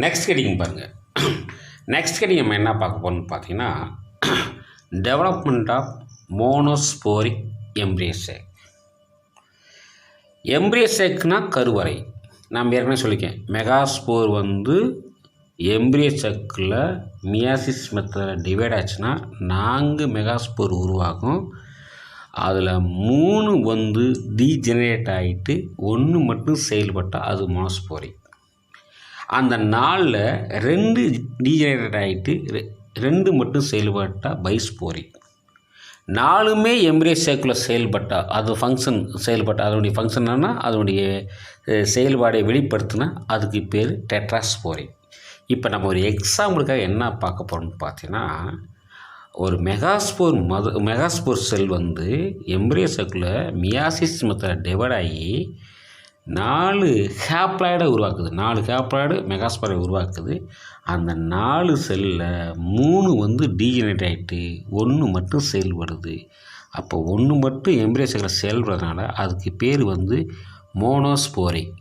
Next heading பாருங்கள். Next heading நம்ம என்ன பார்க்க போகிறோம்னு பார்த்தீங்கன்னா, டெவலப்மெண்ட் ஆஃப் மோனோஸ்போரிக் எம்ப்ரியோசேக். எம்ப்ரியோசேக்னா கருவறை. நான் ஏற்கனவே சொல்லியிருக்கேன், மெகாஸ்போர் வந்து எம்ப்ரியோசேக்கில் மியாசிஸ் மெத்தடில் டிவைட் ஆச்சுன்னா 4 மெகாஸ்போர் உருவாகும். அதில் 3 வந்து டீஜெனரேட் ஆகிட்டு 1 மட்டும் செயல்பட்டால் அது மோனோஸ்போரிக். அந்த 4ல் 2 டீஜெனரேட் ஆகிட்டு 2 மட்டும் செயல்பட்டால் பைஸ்போரிக். 4மே எம்ப்ரியோசேக்கில் செயல்பட்டால் அது ஃபங்க்ஷன் செயல்பட்டால் அதனுடைய ஃபங்க்ஷன் என்னன்னா அதனுடைய செயல்பாடை வெளிப்படுத்தினா அதுக்கு பேர் டெட்ராஸ்போரிக். இப்போ நம்ம ஒரு எக்ஸாம்பிளுக்காக என்ன பார்க்க போகிறோம்னு பார்த்தீங்கன்னா, ஒரு மெகாஸ்போர் செல் வந்து எம்ப்ரியோசேக்கில் மியாசிஸ் மெத்தடில் டிவைட் ஆகி 4 ஹேப்ளாய்டை உருவாக்குது. 4 ஹேப்ளாய்டு மெகாஸ்போரை உருவாக்குது. அந்த 4 செல்லில் 3 வந்து டீஜெனரேட் ஆகிட்டு 1 மட்டும் செயல்படுது. அப்போ 1 மட்டும் எம்ப்ரியோசேக்கில் செயல்படுறதுனால அதுக்கு பேர் வந்து மோனோஸ்போரிக்.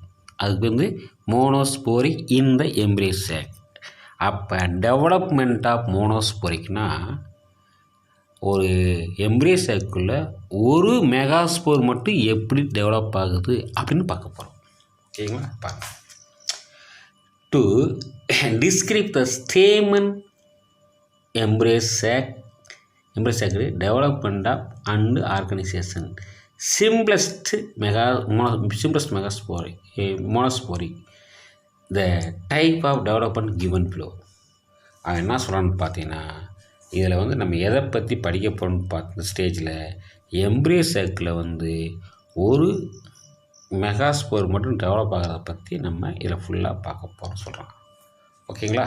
அதுக்கு வந்து மோனோஸ்போரிக் இன் த எம்ப்ரியோசேக். அப்போ டெவலப்மெண்ட் ஆஃப் மோனோஸ்போரிக்னா ஒரு எம்ப்ரியோசேக்குள்ளே ஒரு மெகாஸ்போர் மட்டும் எப்படி டெவலப் ஆகுது அப்படின்னு பார்க்க போகிறோம். ஓகேங்களா? பாருங்க. To describe the stamen embryo sac development of and organisation simplest monosporic the type of development given flow. அவன் என்ன சொல்கிறான்னு பார்த்தீங்கன்னா, இதில் வந்து நம்ம எதை பற்றி படிக்க போகிறோம்னு பார்த்த ஸ்டேஜில் எம்ப்ரியோசேக்கில் வந்து ஒரு மெகாஸ்போர் மட்டும் டெவலப் ஆகிறத பற்றி நம்ம இதில் ஃபுல்லாக பார்க்க போகிறோம் சொல்கிறோம். ஓகேங்களா?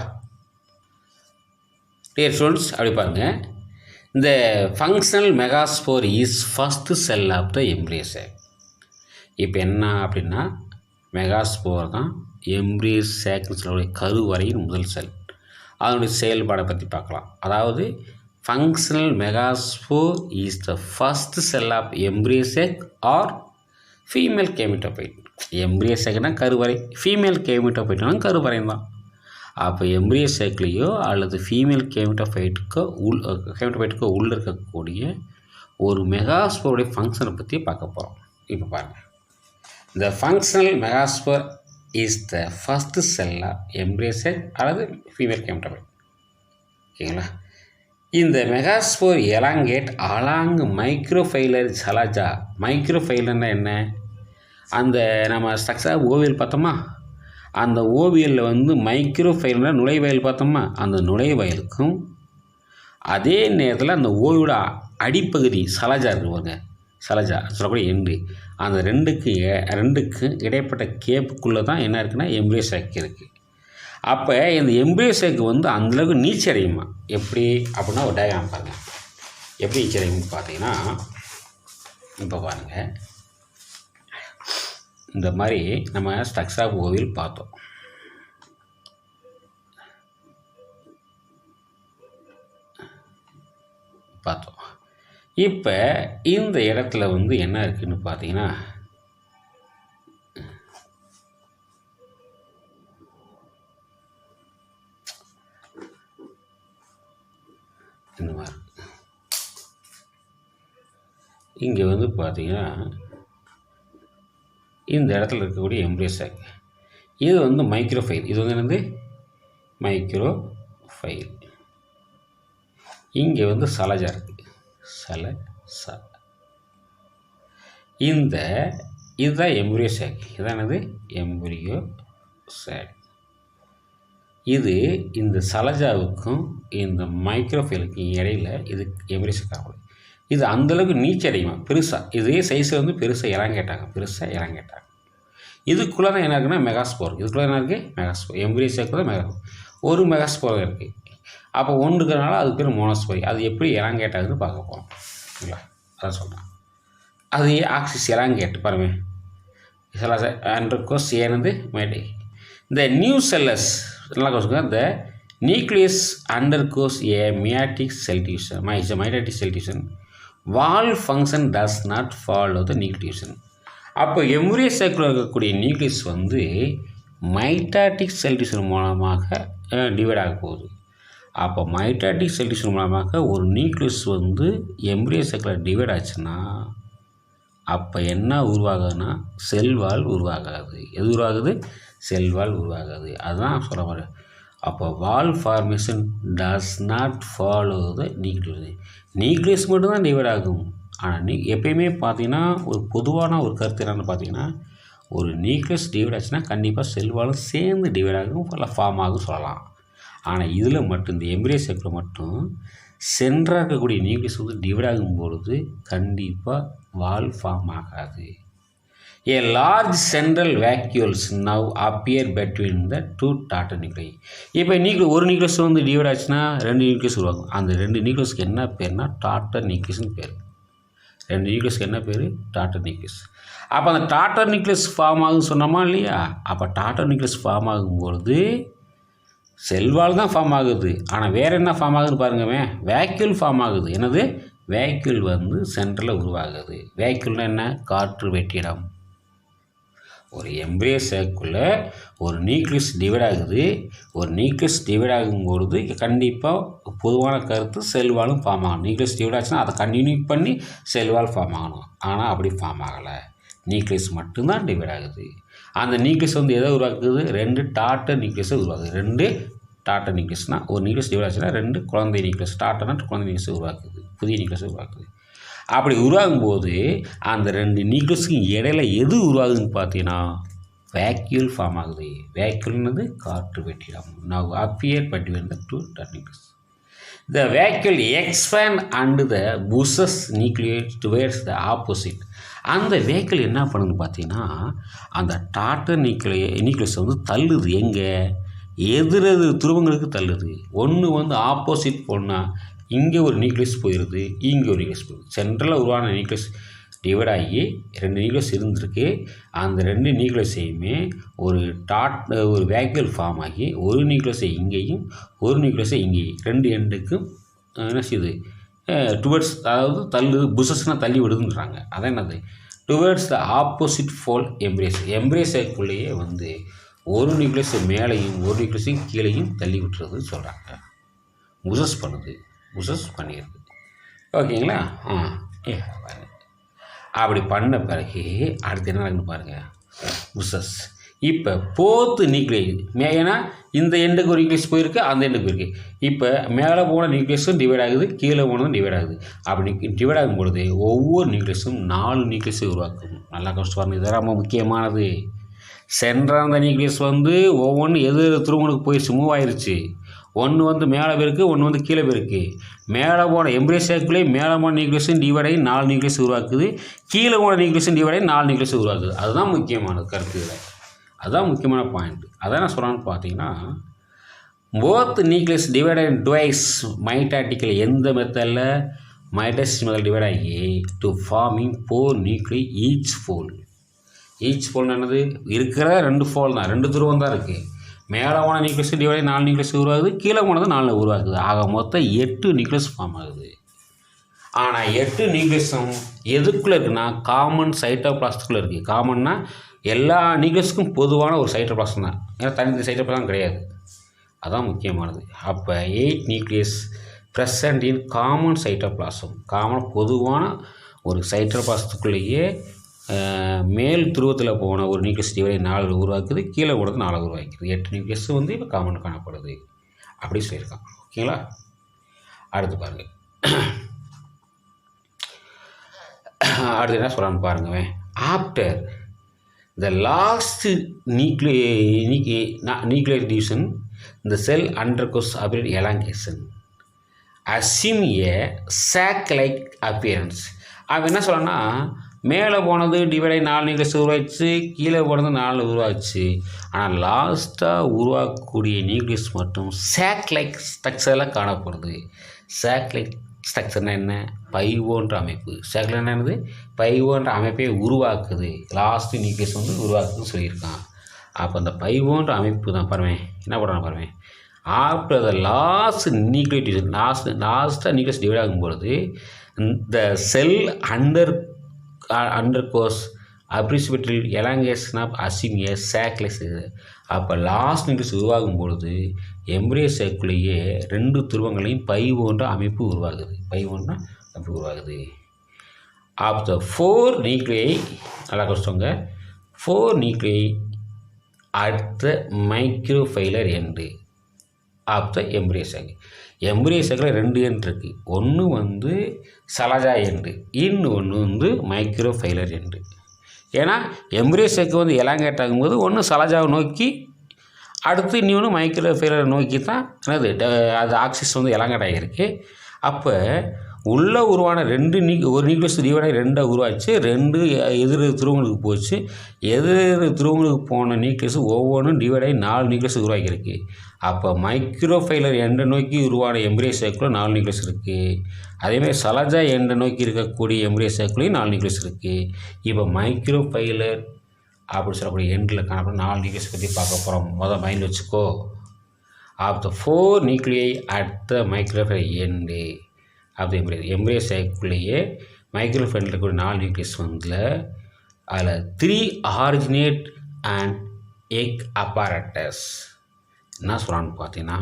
டியர் ஸ்டூடெண்ட்ஸ், அப்படி பாருங்கள். இந்த functional megaspore is first cell of the embryo sac. இப்போ என்ன அப்படின்னா, மெகாஸ்போர் தான் எம்ப்ரியோசேக்னு சொல்லக்கூடிய கருவறையின் முதல் செல். அதனுடைய செயல்பாடை பற்றி பார்க்கலாம். அதாவது functional megaspore is the first cell of embryo sac or female gametophyte. எம்ப்ரியோசேக்னா கருவறை, ஃபீமேல் கேமிட்டோபைட்னா கருவறை தான். அப்போ எம்ப்ரியோசேக்லேயோ அல்லது ஃபீமேல் கேமிட்டோபைட்டுக்கோ உள்ளே இருக்கக்கூடிய ஒரு மெகாஸ்போருடைய ஃபங்க்ஷனை பற்றி பார்க்க போகிறோம். இப்போ பாருங்கள். இந்த functional megaspore is the first cell of embryo sac அல்லது ஃபீமேல் கேமிட்டோபைட். ஓகேங்களா? இந்த megaspore elongate along micropylar chalaza. மைக்ரோஃபைலர்னா என்ன? அந்த நம்ம ஸ்ட்ரக்சர் ஓவியல் பார்த்தோமா, அந்த ஓவியலில் வந்து மைக்ரோஃபைலர்னா நுழைவாயில் பார்த்தோமா, அந்த நுழைவாயிலுக்கும் அதே நேரத்தில் அந்த ஓவியோட அடிப்பகுதி சலஜா இருக்குவாங்க, சலஜா சொல்லக்கூடிய எண்டு, அந்த ரெண்டுக்கு இடைப்பட்ட கேப்புக்குள்ளே தான் என்ன இருக்குன்னா எம்ப்ரியோசேக் இருக்குது. அப்போ இந்த எம்ப்ரியோசேக் வந்து அந்தளவுக்கு நீச்சி அடையுமா? எப்படி அப்படின்னா ஒரு டயக்ராம் பாருங்கள். எப்படி நீச்சி அடையும்னு பார்த்தீங்கன்னா, இப்போ பாருங்கள். இந்த மாதிரி நம்ம ஸ்ட்ரக்சர் ஆஃப் ஓவியல் பார்த்தோம். இப்போ இந்த இடத்துல வந்து என்ன இருக்குதுன்னு பார்த்தீங்கன்னா, இந்த மாதிரி இங்கே வந்து பார்த்தீங்கன்னா இந்த இடத்துல இருக்கக்கூடிய எம்ப்ரியோசேக் இது வந்து மைக்ரோஃபைல். இது வந்து என்னது? மைக்ரோஃபைல். இங்கே வந்து சலஜா இருக்குது, சலசா. இதுதான் எம்ப்ரியோசேக். இதான் என்னது? எம்ப்ரியோசேக். இது இந்த சலஜாவுக்கும் இந்த மைக்ரோஃபைலுக்கும் இடையில் இது எம்ப்ரியோசேக் ஆகும். இது அந்தளவுக்கு நீச்சி அடையுமா பெருசாக, இதே சைஸில் வந்து பெருசாக இறங்கிட்டாங்க. இதுக்குள்ளே தான் என்ன இருக்குன்னா மெகாஸ்போர். இதுக்குள்ளே என்ன இருக்குது? மெகாஸ்போர். எம்ப்ரியோசேக்குள்ள ஒரு மெகாஸ்போர் இருக்குது. அப்போ ஒன்று இருக்கிறனால அதுக்கு பேர் மோனோஸ்போரி. அது எப்படி எலாங்கேட் ஆகுதுன்னு பார்க்க போகிறோம். இல்லைங்களா? அதான் சொல்கிறேன். அது ஆக்சிஸ் எலாங்கேட் பாருங்கள். அண்டர்கோஸ் ஏனது மேடி. இந்த நியூ செல்லஸ் நல்லா சொல்லுங்க. இந்த nucleus undergoes A meiotic cell division. Wall function does not follow the nucleation. அப்போ எம்ப்ரியோசேக்கில் இருக்கக்கூடிய நியூக்ளியஸ் வந்து மைட்டாட்டிக் செல் டிவிஷன் மூலமாக டிவைட் ஆக போகுது. அப்போ மைட்டாட்டிக் செல் டிவிஷன் மூலமாக ஒரு நியூக்ளியஸ் வந்து எம்ப்ரியோ சைக்கிளில் டிவைட் ஆச்சுன்னா அப்போ என்ன உருவாகுதுன்னா செல்வால் உருவாகாது. எது உருவாகுது? செல்வால் உருவாகாது. அதுதான் சொல்ல வரேன். அப்போ wall formation does not follow the nucleus. Nucleus மட்டும்தான் டிவைட் ஆகும். ஆனால் எப்பயுமே பார்த்தீங்கன்னா ஒரு பொதுவான ஒரு கருத்து என்னென்னு பார்த்தீங்கன்னா ஒரு நியூக்ளியஸ் டிவைட் ஆச்சுன்னா கண்டிப்பாக செல்வாலும் சேர்ந்து டிவைட் ஆகும், இல்லை ஃபார்ம் ஆகும் சொல்லலாம். ஆனால் இதில் மட்டும் இந்த எம்ப்ரியோ சைக்கிளில் மட்டும் சென்டராக இருக்கக்கூடிய நியூக்ளியஸ் வந்து டிவைட் ஆகும் பொழுது கண்டிப்பாக வால் ஃபார்ம் ஆகாது. A large central vacuoles now appear between the two daughter nuclei. இப்போ ஒரு நியூக்ளியஸ் வந்து டிவைட் ஆச்சுன்னா 2 நியூக்ளியஸ் உருவாகும். அந்த 2 நியூக்ளியஸ்க்கு என்ன பேர்னா டாட்டர் நியூக்ளியஸ்னு பேர். 2 நியூக்ளியஸ்க்கு என்ன பேர்? Daughter nucleus. அப்போ அந்த டாட்டர் நியூக்ளியஸ் ஃபார்ம் ஆகுன்னு சொன்னோமா இல்லையா? அப்போ டாட்டர் நியூக்ளியஸ் ஃபார்ம் ஆகும்பொழுது செல்வால் தான் ஃபார்ம் ஆகுது. ஆனால் வேறு என்ன ஃபார்ம் ஆகுதுன்னு பாருங்கவே, வேக்யூல் ஃபார்ம் ஆகுது. என்னது? வேக்யூல் வந்து சென்டரில் உருவாகுது. வேக்யூல்னால் என்ன? காற்று வெற்றிடம். ஒரு எம்ப்ரியோ சைக்கிளில் ஒரு நியூக்ளியஸ் டிவைட் ஆகுது. ஒரு நியூக்ளியஸ் டிவைட் ஆகும்பொழுது கண்டிப்பாக பொதுவான கருத்து செல்வாலும் ஃபார்ம் ஆகணும். நியூக்ளியஸ் டிவைட் ஆச்சுன்னா அதை கண்டினியூ பண்ணி செல்வால் ஃபார்ம் ஆகணும். ஆனால் அப்படி ஃபார்ம் ஆகலை. நியூக்ளியஸ் மட்டும்தான் டிவைட் ஆகுது. அந்த நியூக்ளியஸ் வந்து எதை உருவாக்குது? 2 டாட்டர் நியூக்ளியஸை உருவாக்குது. 2 டாட்டர் நியூக்ளியஸ்னால் ஒரு நியூக்ளியஸ் டிவைட் ஆச்சுன்னா 2 குழந்தை நியூக்ளியஸ். டாட்டர்னா குழந்தை நியூக்ளியஸை உருவாக்குது, புதிய நியூக்ளியஸை உருவாக்குது. அப்படி உருவாகும்போது அந்த 2 நியூக்ளியஸுக்கு இடையில எது உருவாகுதுன்னு பார்த்தீங்கன்னா வேக்யூல் ஃபார்ம் ஆகுது. வேக்யூல்னது காற்று வெற்றிடம். Now appear between the two nucleus. The vacuole expand and the pushes nucleus towards the opposite. அந்த வேக்யூல் என்ன பண்ணுதுன்னு பார்த்தீங்கன்னா அந்த டாட்டர் நியூக்ளியஸ் வந்து தள்ளுது. எங்கே? எதிரெது துருவங்களுக்கு தள்ளுது. ஒன்று வந்து ஆப்போசிட் போனால் இங்கே ஒரு நியூக்ளியஸ் போயிடுது, இங்கே ஒரு நியூக்ளியஸ் போயிடுது. சென்ட்ரலில் உருவான நியூக்ளியஸ் டிவைட் ஆகி 2 நியூக்ளியஸ் இருந்திருக்கு. அந்த 2 நியூக்ளியஸையுமே ஒரு வேக்யூல் ஃபார்ம் ஆகி ஒரு நியூக்ளியஸை இங்கேயும் ஒரு நியூக்ளியஸை இங்கேயும் 2 எண்டுக்கும் என்ன செய்யுது? டுவர்ட்ஸ், அதாவது தள்ளு, புஷஸ்னால் தள்ளி விடுதுன்றாங்க. அதான் என்னது? Towards the opposite pole embryo sac. எம்ப்ரேஸுக்குள்ளேயே வந்து ஒரு நியூக்ளியஸ் மேலேயும் ஒரு நியூக்ளியஸையும் கீழேயும் தள்ளி விட்டுறதுன்னு சொல்கிறாங்க. புஷஸ் பண்ணுது, புஷஸ் பண்ணிடுது. ஓகேங்களா? அப்படி பண்ண பிறகு அடுத்து என்ன நடக்குன்னு பாருங்கள். புஷஸ் இப்போ போத்து நியூக்ளியஸ் ஏன்னா இந்த எண்டுக்கு ஒரு நியூக்ளியஸ் போயிருக்கு, அந்த எண்டுக்கு போயிருக்கு. இப்போ மேலே போன நியூக்ளியஸும் டிவைட் ஆகுது, கீழே போனதும் டிவைட் ஆகுது. அப்படி டிவைட் ஆகும் பொழுது ஒவ்வொரு நியூக்ளியஸும் 4 நியூக்ளியஸை உருவாக்கும். நல்லா கஷ்டம் பாருங்கள். இது ரொம்ப முக்கியமானது. சென்டராக இருந்த நியூக்ளியஸ் வந்து ஒவ்வொன்று எது துருவங்களுக்கு போயிடுச்சு, மூவ் ஆயிடுச்சு. ஒன்று வந்து மேலே போயிருக்கு, ஒன்று வந்து கீழே போயிருக்கு. மேலே போன எம்ப்ரியோ சைக்கிளே மேலே போன நியூக்ளியஸும் டிவைட் ஆகி 4 நியூக்ளியஸ் உருவாக்குது, கீழே போன நியூக்ளியஸும் டிவைட் ஆகி 4 நியூக்ளியஸ் உருவாக்குது. அதுதான் முக்கியமானது கருத்து. இதில் அதுதான் முக்கியமான பாயிண்ட். அதான் நான் சொல்கிறான்னு பார்த்தீங்கன்னா both nucleus divide twice mitotical. எந்த மெத்தடில்? மைட்டாசிஸ் மெத்தட் டிவைட் ஆகி to forming 4 nuclei each pole. Each ஃபோல்னு என்னது? இருக்கிற 2 ஃபோல் தான், 2 துருவம் தான் இருக்குது. மேலே போன நியூக்ளியஸ் டிவைட் 4 நியூக்ளியஸ் உருவாகுது, கீழே போனது 4 உருவாக்குது. ஆக மொத்தம் 8 நியூக்ளியஸ் ஃபார்ம் ஆகுது. ஆனால் 8 நியூக்ளியஸும் எதுக்குள்ளே இருக்குன்னா காமன் சைட்டோபிளாஸ்டுக்குள்ளே இருக்குது. காமன்னா எல்லா நியூக்ளியஸுக்கும் பொதுவான ஒரு சைட்டோபிளாஸ்ம் தான். ஏன்னா தனி சைட்டோபிளாஸ்ம் கிடையாது. அதான் முக்கியமானது. அப்போ 8 nucleus present in common cytoplasm. Common பொதுவான ஒரு சைட்டோபிளாசத்துக்குள்ளேயே மேல் துருவத்தில் போன ஒரு நியூக்ளியஸ் டிவைட் 4 உருவாக்குது, கீழே போனது 4 உருவாக்குது. 8 நியூக்ளியஸ் வந்து இப்போ காமன் காணப்படுது. அப்படி சொல்லியிருக்கான். ஓகேங்களா? அடுத்து பாருங்கள். அடுத்து என்ன சொல்லலான்னு பாருங்க. After the last nuclear division the cell undergoes apparent elongation assume a sac-like appearance. அவன் என்ன சொல்லணும்னா மேலே போனது டிவைடாகி 4 நியூக்ளியஸ் உருவாச்சு, கீழே போனது 4 உருவாச்சு. ஆனால் லாஸ்ட்டாக உருவாக்கக்கூடிய நியூக்ளியஸ் மட்டும் சாக்-லைக் ஸ்ட்ரக்சரில் காணப்படுது. சாக்-லைக் ஸ்ட்ரக்சர்னா என்ன? பை போன்ற அமைப்பு. சாக்லைக் என்னது? பை போன்ற அமைப்பை உருவாக்குது. லாஸ்ட்டு நியூக்ளியஸ் வந்து உருவாக்குதுன்னு சொல்லியிருக்கான். அப்போ அந்த பை போன்ற அமைப்பு தான் பாருவேன் என்ன பண்ணுறான் பாருவேன். After the last nuclear division, லாஸ்ட்டாக நியூக்ளியஸ் டிவைட் ஆகும்பொழுது இந்த cell undergoes appreciable elongation of assuming a sac-like. அப்போ லாஸ்ட் நியூக்ளியஸ் உருவாகும் பொழுது எம்ப்ரியோ சைக்கிள்லேயே 2 துருவங்களையும் பை போன்ற அமைப்பு உருவாகுது. ஆஃப் த 4 நியூக்ளியை, நல்லா கஷ்டங்க, 4 nuclei at the micropylar end of the embryo sac. Embryo சைக்கிளில் 2 எண்ட் இருக்குது. ஒன்று வந்து சலஜா எண்டு, இன்னொன்று வந்து மைக்ரோஃபைலர் எண்டு. ஏன்னா எம்ப்ரியோ சைக்கிள் வந்து எலாங்கேட் ஆகும்போது ஒன்று சலஜாவை நோக்கி, அடுத்து இன்னொன்று மைக்ரோஃபைலரை நோக்கி தான் அது ஆக்சிஸ் வந்து எலாங்கேட் ஆகியிருக்கு. அப்போ உள்ளே உருவான ஒரு நியூக்ளியஸ் டிவைடாகி 2 உருவாச்சு. 2 எதிர் துருவங்களுக்கு போச்சு. எதிர் துருவங்களுக்கு போன நியூக்ளியஸ் ஒவ்வொன்றும் டிவைடாகி 4 நியூக்ளியஸ் உருவாக்கியிருக்கு. அப்போ மைக்ரோஃபைலர் எண்டை நோக்கி உருவான எம்ப்ரியோ சைக்கிளில் 4 நியூக்ளியஸ் இருக்குது. அதேமாதிரி சலஜா எண்டை நோக்கி இருக்கக்கூடிய எம்ப்ரியோ சைக்கிளையும் 4 நியூக்ளியஸ் இருக்குது. இப்போ மைக்ரோஃபைலர் அப்படி சொல்லக்கூடிய எண்டில் காணப்படும் 4 நியூக்ளியஸ் பற்றி பார்க்க போகிறோம். மைண்ட் வச்சுக்கோ. Of the 4 nuclei at the micropylar end of the embryo சைக்கிள்லேயே மைக்ரோஃபைலர் இருக்கக்கூடிய 4 நியூக்ளியஸ் வந்து அதில் 3 ஆரிஜினேட் அண்ட் எக் அப்பாரட்டஸ். என்ன சொல்கிறான்னு பார்த்தீங்கன்னா,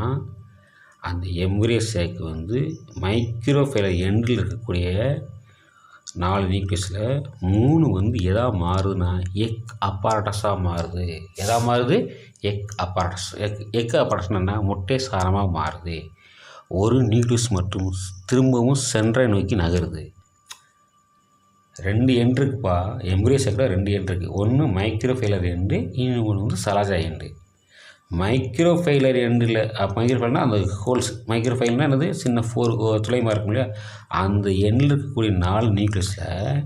அந்த எம்ப்ரியோ சைக்கிள் வந்து மைக்ரோஃபைலர் எண்டில் இருக்கக்கூடிய 4 நியூக்ளியஸில் 3 வந்து எதா மாறுதுன்னா எக் அப்பாரட்டஸாக மாறுது. எதா மாறுது? Egg apparatus. எக் அப்பாரட்டஸ்னா முட்டை சாரமாக மாறுது. ஒரு நியூக்ளியஸ் மட்டும் திரும்பவும் சென்டரை நோக்கி நகருது. 2 எண்ட் இருக்குப்பா. எம்ப்ரியோ சைக்கிளில் 2 எண்ட் இருக்குது. ஒன்று மைக்ரோஃபைலர் எண்டு, இன்னொன்று வந்து சலஜா எண்டு. மைக்ரோஃபைலர் எண்டில் மைக்ரோஃபைலர்னால் அந்த ஹோல்ஸ், மைக்ரோஃபைலர்னால் என்னது, சின்ன 4 துளைமாக இருக்கும் இல்லையா, அந்த எண்டில் இருக்கக்கூடிய 4 நியூக்ளியஸில்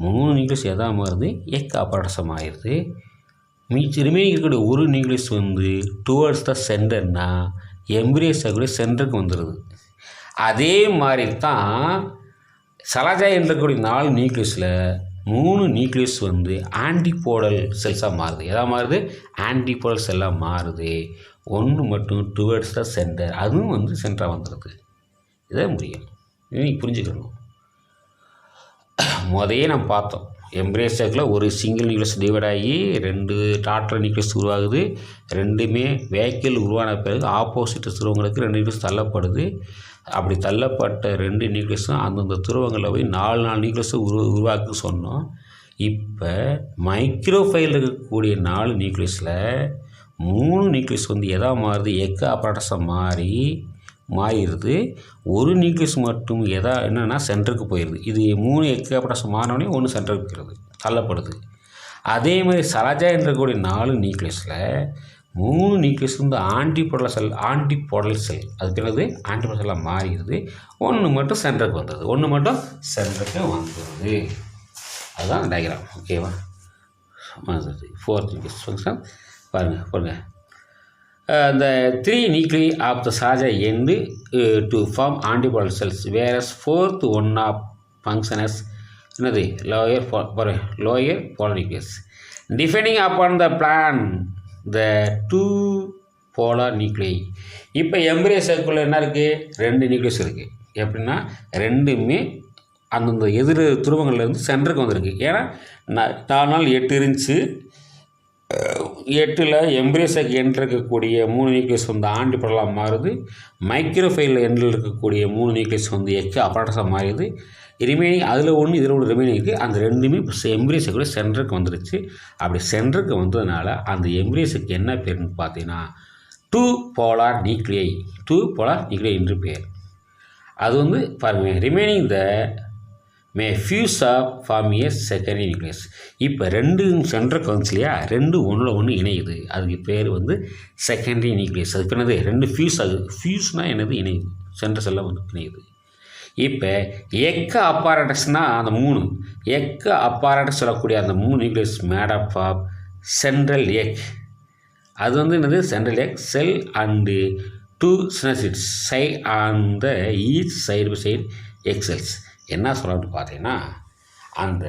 3 நியூக்ளியஸ் எதா மாறுது? எக் அப்பாரட்டஸாக மாறிடுது. ரிமைனிங் இருக்கக்கூடிய ஒரு நியூக்ளியஸ் வந்து டுவர்ட்ஸ் த சென்டர்னா எம்ப்ரியோ சைக்கிள் சென்டருக்கு வந்துடுது. அதே மாதிரி தான் சலஜா எண்டில் இருக்கக்கூடிய 4 நியூக்ளியஸில் 3 நியூக்ளியஸ் வந்து ஆன்டிபோடல் செல்ஸாக மாறுது. எதாக மாறுது? ஆன்டிபோடல் செல்லாக மாறுது. ஒன்று மட்டும் டுவர்ட்ஸ் த சென்டர், அதுவும் வந்து சென்டராக வந்துடுது. இதான் முடியும். நீங்கள் புரிஞ்சுக்கணும். முதல்ல நம்ம பார்த்தோம், எம்ப்ரியோ சைக்கிளில் ஒரு சிங்கிள் நியூக்ளியஸ் டிவைட் ஆகி 2 டாட்டர் நியூக்ளியஸ் உருவாகுது. 2மே வேக்கில் உருவான பிறகு ஆப்போசிட் துருவங்களுக்கு 2 நியூக்ளியஸ் தள்ளப்படுது. அப்படி தள்ளப்பட்ட 2 நியூக்ளியஸும் அந்தந்த துருவங்களில் போய் 4 நியூக்ளியஸும் உருவாக்கு சொன்னோம். இப்போ மைக்ரோஃபைலர் இருக்கக்கூடிய 4 நியூக்ளியஸில் 3 நியூக்ளியஸ் வந்து எதா மாறுது? எக் அப்பாரட்டஸாக மாறிடுது. ஒரு நியூக்ளியஸ் மட்டும் என்னென்னா சென்டருக்கு போயிடுது. இது 3 எக் அப்பாரட்டஸ் மாறினோடனே ஒன்று சென்டருக்கு போயிடுது, தள்ளப்படுது. அதே மாதிரி சலஜா இருக்கக்கூடிய 4 நியூக்ளியஸில் 3 நியூக்ளியஸ் வந்து ஆன்டிபோடல் செல், அது பிறகு ஆன்டிபோடல் செல்லாக மாறிடுது. ஒன்று மட்டும் சென்டருக்கு வந்துடுது. அதுதான் டயக்ராம். ஓகேவா? 4th நியூக்ளியஸ் ஃபங்க்ஷன் பாருங்கள். The 3 nuclei of the Saja end to form antibody cells, whereas 4th one of function as lower polar nucleus. Depending upon the plan, the 2 polar nuclei. இப்போ எம்ப்ரியோ சைக்கிளில் என்ன இருக்குது? 2 nucleus இருக்குது. எப்படின்னா 2மே அந்தந்த எதிர் துருவங்கள்லேருந்து சென்டருக்கு வந்திருக்கு. ஏன்னா 4 நாள் 8 இருந்துச்சு. 8ல் எம்ப்ரியோ சைக்கிள் எண்டில் இருக்கக்கூடிய 3 நியூக்ளியஸ் வந்து ஆன்டிபோடலாக மாறுது. மைக்ரோஃபைலர் எண்டில் இருக்கக்கூடிய 3 நியூக்ளியஸ் வந்து எக் அப்பாரட்டஸாக மாறிடுது. ரிமைனிங் அதில் ஒன்று இதில் ஒன்று ரிமைனிங் இருக்குது. அந்த 2மே எம்ப்ரியோ சைக்கிள் சென்டருக்கு வந்துருச்சு. அப்படி சென்டருக்கு வந்ததுனால அந்த எம்ப்ரியோ சைக்கிள் என்ன பேருன்னு பார்த்தீங்கன்னா 2 போலார் நியூக்ளியை என்று பேர். அது வந்து பாருங்கள், remaining the may fuse of form a secondary nucleus. இப்போ 2 சென்டருக்கு வந்துச்சு இல்லையா, 2 ஒன்றில் ஒன்று இணையுது. அதுக்கு பேர் வந்து செகண்டரி நியூக்ளியஸ். அதுக்கு என்னது? 2 ஃபியூஸ் ஆகுது. ஃபியூஸ்னால் என்னது? இணையுது. சென்டர்ஸ் எல்லாம் வந்து இணையுது. இப்போ எக்க அப்பாரட்டஸ்னால் அந்த 3 எக்க அப்பாரட்டஸ் சொல்லக்கூடிய அந்த 3 nucleus made of central egg. அது வந்து என்னது? Central egg cell and 2 synergids side on the each side by side egg cells. என்ன சொல்லணும்னு பார்த்தீங்கன்னா, அந்த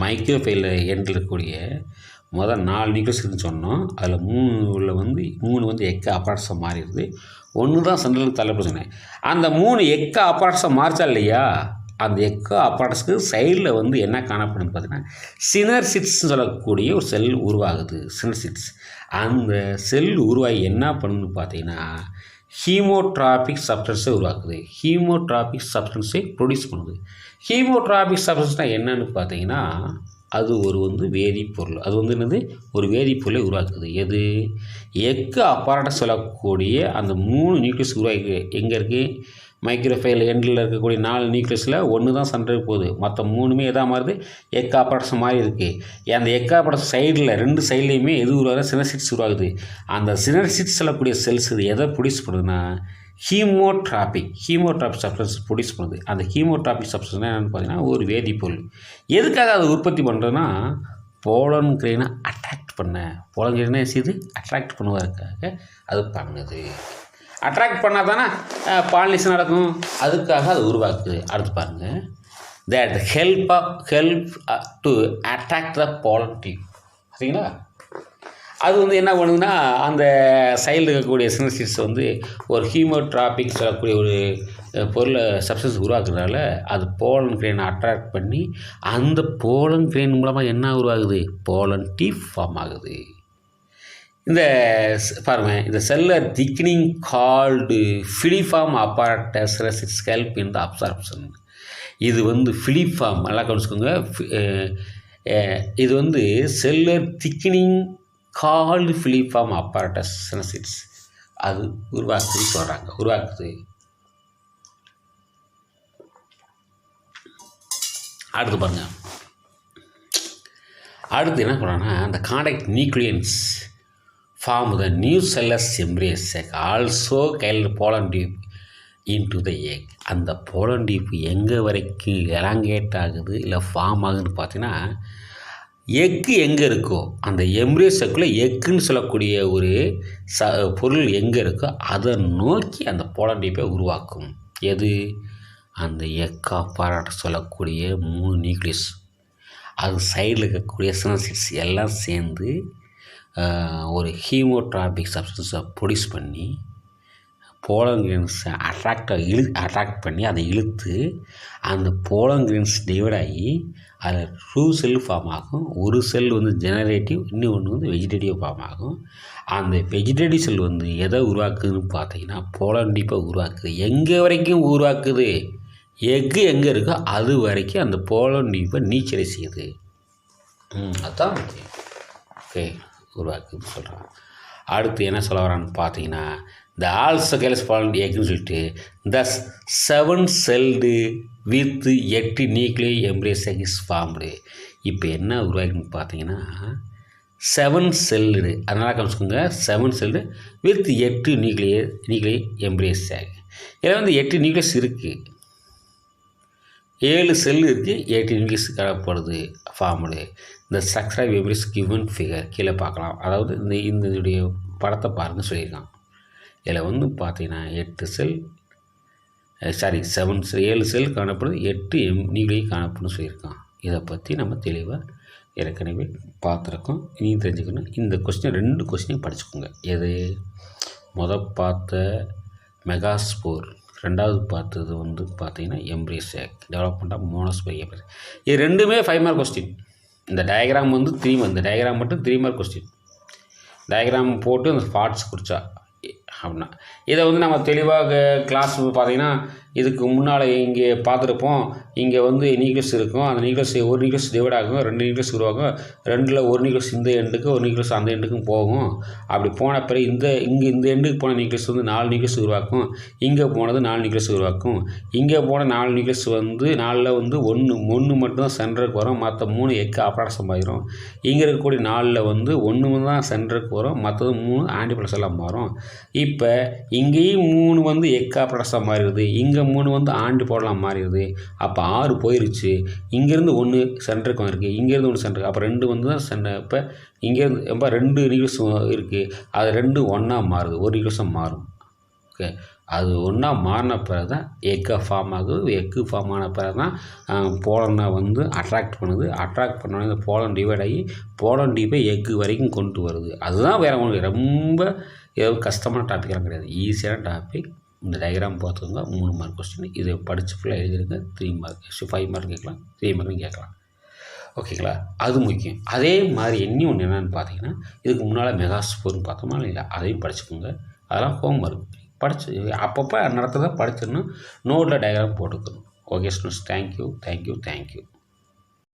மைக்ரோஃபைலர் எண்டில் இருக்கக்கூடிய முதல் 4 நியூக்ளியஸ் இருக்குன்னு சொன்னோம். அதில் 3 வந்து எக்க அப்பாரட்டஸாக மாறிடுது. 1 தான் சென்ட்ரலுக்கு தள்ளப்பட சொன்னேன். அந்த 3 எக்க அப்பாரட்டஸாக மாறிச்சா இல்லையா, அந்த எக்கோ அப்பாரட்டஸ்க்கு சைடில் வந்து என்ன காணப்படுதுன்னு பார்த்தீங்கன்னா சினர்சிட்ஸ்ன்னு சொல்லக்கூடிய ஒரு செல் உருவாகுது. சினர்சிட்ஸ் அந்த செல் உருவாகி என்ன பண்ணுன்னு பார்த்தீங்கன்னா ஹீமோட்ராபிக் சப்ஸ்டன்ஸை உருவாக்குது. ஹீமோட்ராபிக் சப்ஸ்டன்ஸை ப்ரொடியூஸ் பண்ணுது. ஹீமோட்ராபிக் சப்ஸ்டன்ஸ்னால் என்னன்னு பார்த்தீங்கன்னா அது ஒரு வந்து வேதிப்பொருள். அது வந்து என்னது ஒரு வேதிப்பொருளை உருவாக்குது. எது எக்கு அப்பாரட்டஸ் சொல்லக்கூடிய அந்த 3 நியூக்ளியஸ் உருவாக்கி எங்கே இருக்குது மைக்ரோஃபைல் எண்டில் இருக்கக்கூடிய 4 நியூக்ளியஸில் ஒன்று தான் சென்டருக்கு போகுது. மற்ற 3மே எதாக மாறுது எக்கு அப்பாரட்டஸ் மாதிரி இருக்குது. அந்த எக்கு அப்பாரட்டஸ் சைடில் 2 சைட்லேயுமே எது உருவாகுது சினர்சிட்ஸ் உருவாகுது. அந்த சினர்சிட்ஸ் சொல்லக்கூடிய செல்ஸ் இது எதை ப்ரொடியூஸ் பண்ணுதுன்னா ஹீமோட்ராபிக் சப்ஸ்டன்ஸ் ப்ரொடியூஸ் பண்ணுது. அந்த ஹீமோட்ராபிக் சப்ஸ்டன்ஸ் என்னென்னு பார்த்தீங்கன்னா ஒரு வேதிப்பொருள். எதுக்காக அதை உற்பத்தி பண்ணுறதுன்னா போலன் கிரெயினை அட்ராக்ட் பண்ணுவதற்காக அது பண்ணுது. அட்ராக்ட் பண்ணால் தானே பாலினேஷன் நடக்கும். அதுக்காக அது உருவாக்குது. அடுத்து பாருங்கள் that help to attract the pollen tube. சரிங்களா? அது வந்து என்ன பண்ணுதுன்னா அந்த சைடில் இருக்கக்கூடிய சினர்சிட்ஸ் வந்து ஒரு ஹீமோட்ராபிக் சொல்லக்கூடிய ஒரு பொருளை சப்ஸ்டன்ஸ் உருவாக்குறதுனால அது போலன் கிரெயினை அட்ராக்ட் பண்ணி அந்த போலன் கிரெயின் மூலமாக என்ன உருவாகுது போலன் டியூப் ஃபார்ம் ஆகுது. இந்த பாருங்கள் இந்த cellular thickening called filiform apparatus synergids help in the absorption. இது வந்து ஃபிலிஃபார்ம் நல்லா கவனிச்சுக்கோங்க. இது வந்து cellular thickening called filiform apparatus synergids அது உருவாக்குதுன்னு சொல்கிறாங்க. உருவாக்குது. அடுத்து பாருங்கள். அடுத்து என்ன பண்ணுறாங்கன்னா அந்த contact nucleons form the new cells embryo sac egg also called pollen tube into the egg. அந்த போலன் டியூப் எங்கே வரைக்கும் எலாங்கேட் ஆகுது இல்லை ஃபார்ம் ஆகுதுன்னு பார்த்தீங்கன்னா எக்கு எங்கே இருக்கோ அந்த எம்ப்ரேஸுக்குள்ளே எக்குன்னு சொல்லக்கூடிய ஒரு பொருள் எங்கே இருக்கோ அதை நோக்கி அந்த போலன் டியூப்பை உருவாக்கும். எது அந்த எக் அப்பாரட்டஸ் சொல்லக்கூடிய 3 நியூக்ளியஸ் அது சைடில் இருக்கக்கூடிய சினர்சிட்ஸ் எல்லாம் சேர்ந்து ஒரு ஹீமோட்ராபிக் சப்ஸ்டன்ஸை ப்ரொடியூஸ் பண்ணி போலன் கிரெயின்ஸை அட்ராக்ட் பண்ணி அதை இழுத்து அந்த போலன் கிரெயின்ஸ் டிவைட் ஆகி அதில் 2 செல் ஃபார்ம் ஆகும். ஒரு செல் வந்து ஜெனரேட்டிவ், இன்னொன்று வந்து வெஜிடேட்டிவ் ஃபார்ம் ஆகும். அந்த வெஜிடேட்டிவ் செல் வந்து எதை உருவாக்குதுன்னு பார்த்தீங்கன்னா போலன் டியூப்பை உருவாக்குது. எங்கே வரைக்கும் உருவாக்குது எக்கு எங்கே இருக்கோ அது வரைக்கும் அந்த போலன் டியூப்பை நீச்சலை செய்யுது. அதுதான் முக்கியம். ஓகே உருவாக்குதுன்னு சொல்கிறான். அடுத்து என்ன சொல்ல வரான்னு பார்த்தீங்கன்னா த ஆல்சோ கேலஸ் போலன் எக்குன்னு சொல்லிட்டு the 7 celled with 8 nuclei embryo sac is formed. இப்போ என்ன உருவாக்குன்னு பார்த்தீங்கன்னா 7 செல்டு அதனால் கவனிச்சுக்கோங்க 7 செல்டு வித் 8 நியூக்ளியை எம்ப்ரேஸ் ஆகி. இதில் வந்து 8 நியூக்ளியஸ் இருக்குது, 7 செல் இருக்குது, 8 நியூக்ளியஸ் காணப்படுது ஃபார்முடு. இந்த structure of embrace given figure கீழே பார்க்கலாம். அதாவது இதனுடைய படத்தை பாருங்கள் சொல்லியிருக்கான். இதில் வந்து பார்த்தீங்கன்னா 7 செல் காணப்படுது, 8 நியூக்ளியை காணப்படுன்னு சொல்லியிருக்கான். இதை பற்றி நம்ம தெளிவாக ஏற்கனவே பார்த்துருக்கோம். இனி தெரிஞ்சுக்கணும். இந்த கொஸ்டின் 2 கொஸ்டினையும் படிச்சுக்கோங்க. எது பார்த்த மெகாஸ்போர், ரெண்டாவது பார்த்தது வந்து பார்த்தீங்கன்னா embryo sac act development of monospore embryo sac. இது ரெண்டுமே 5 மார்க் கொஸ்டின். இந்த டயக்ராம் வந்து 3 மார்க், இந்த டயக்ராம் மட்டும் 3 மார்க் கொஸ்டின். டயக்ராம் போட்டு அந்த ஸ்பாட்ஸ் குறிச்சா அப்படின்னா இதை வந்து நம்ம தெளிவாக கிளாஸ் பார்த்தீங்கன்னா இதுக்கு முன்னால் இங்கே பார்த்துருப்போம். இங்கே வந்து நியூக்ளியஸ் இருக்கும். அந்த நியூக்ளியஸ் ஒரு நியூக்ளியஸ் டிவைட் ஆகும், 2 நியூக்ளியஸ் உருவாகும். 2ல் ஒரு நியூக்ளியஸ் இந்த எண்டுக்கு, ஒரு நியூக்ளியஸ் அந்த எண்டுக்கும் போகும். அப்படி போன பிறகு இந்த எண்டுக்கு போன நியூக்ளியஸ் வந்து 4 நியூக்ளியஸ் உருவாக்கும். இங்கே போனது 4 நியூக்ளியஸ் உருவாக்கும். இங்கே போன 4 நியூக்ளியஸ் வந்து 4ல் வந்து ஒன்று மட்டும்தான் சென்டருக்கு வரும், மற்ற 3 எக்கு அப்ராக்சம் ஆகிரும். இங்கே இருக்கக்கூடிய 4ல் வந்து 1 தான் சென்டருக்கு வரும், மற்றது 3 ஆன்டிப்ளஸ் எல்லாம் மாறும். இப்போ இங்கேயும் 3 வந்து எக்கு அப்ராக்சம் மாறிடுது, இங்கே 3 வந்து ஆண்டு போடலாம் மாறிடுது. அப்போ 6 போயிருச்சு. இங்கேருந்து 1 சென்டருக்கு வந்திருக்கு, இங்கேருந்து 1 சென்டருக்கு, அப்போ 2 வந்து தான் சென்டர். இப்போ இங்கேருந்து ரொம்ப 2 நியூக்ளியஸ் இருக்குது, அது 2 ஒன்றா மாறுது, ஒரு நியூக்ளியஸாக மாறும். ஓகே, அது ஒன்றா மாறின பிறகு தான் எக்கை ஃபார்ம் ஆகுது. எக்கு ஃபார்ம் ஆன பிறகு தான் போலனை வந்து அட்ராக்ட் பண்ணுது. அட்ராக்ட் பண்ணோடனே இந்த போலன் டிவைட் ஆகி போலன் டியூப்பை எக்கு வரைக்கும் கொண்டு வருது. அதுதான் வேறு ஒன்று ரொம்ப ஏதோ கஷ்டமான டாப்பிக்லாம் கிடையாது, ஈஸியான டாபிக். இந்த டயக்ராம் பார்த்துக்கோங்க. 3 மார்க் கொஸ்டின். இதை படித்து ஃபுல்லாக எழுதிருங்க. 3 மார்க் 5 மார்க் கேட்கலாம், 3 மார்க்கும் கேட்கலாம். ஓகேங்களா? அது முக்கியம். அதே மாதிரி இன்னொன்று என்னென்னு பார்த்தீங்கன்னா, இதுக்கு முன்னால் மெகாஸ்போர்னு பார்த்தோமா இல்லையா, அதையும் படிச்சுக்கோங்க. அதெல்லாம் ஹோம் ஒர்க் படித்து அப்பப்போ நடக்கிறத படிச்சிடணும். நோட்டில் டயக்ராம் போட்டுக்கணும். Okay students, thank you.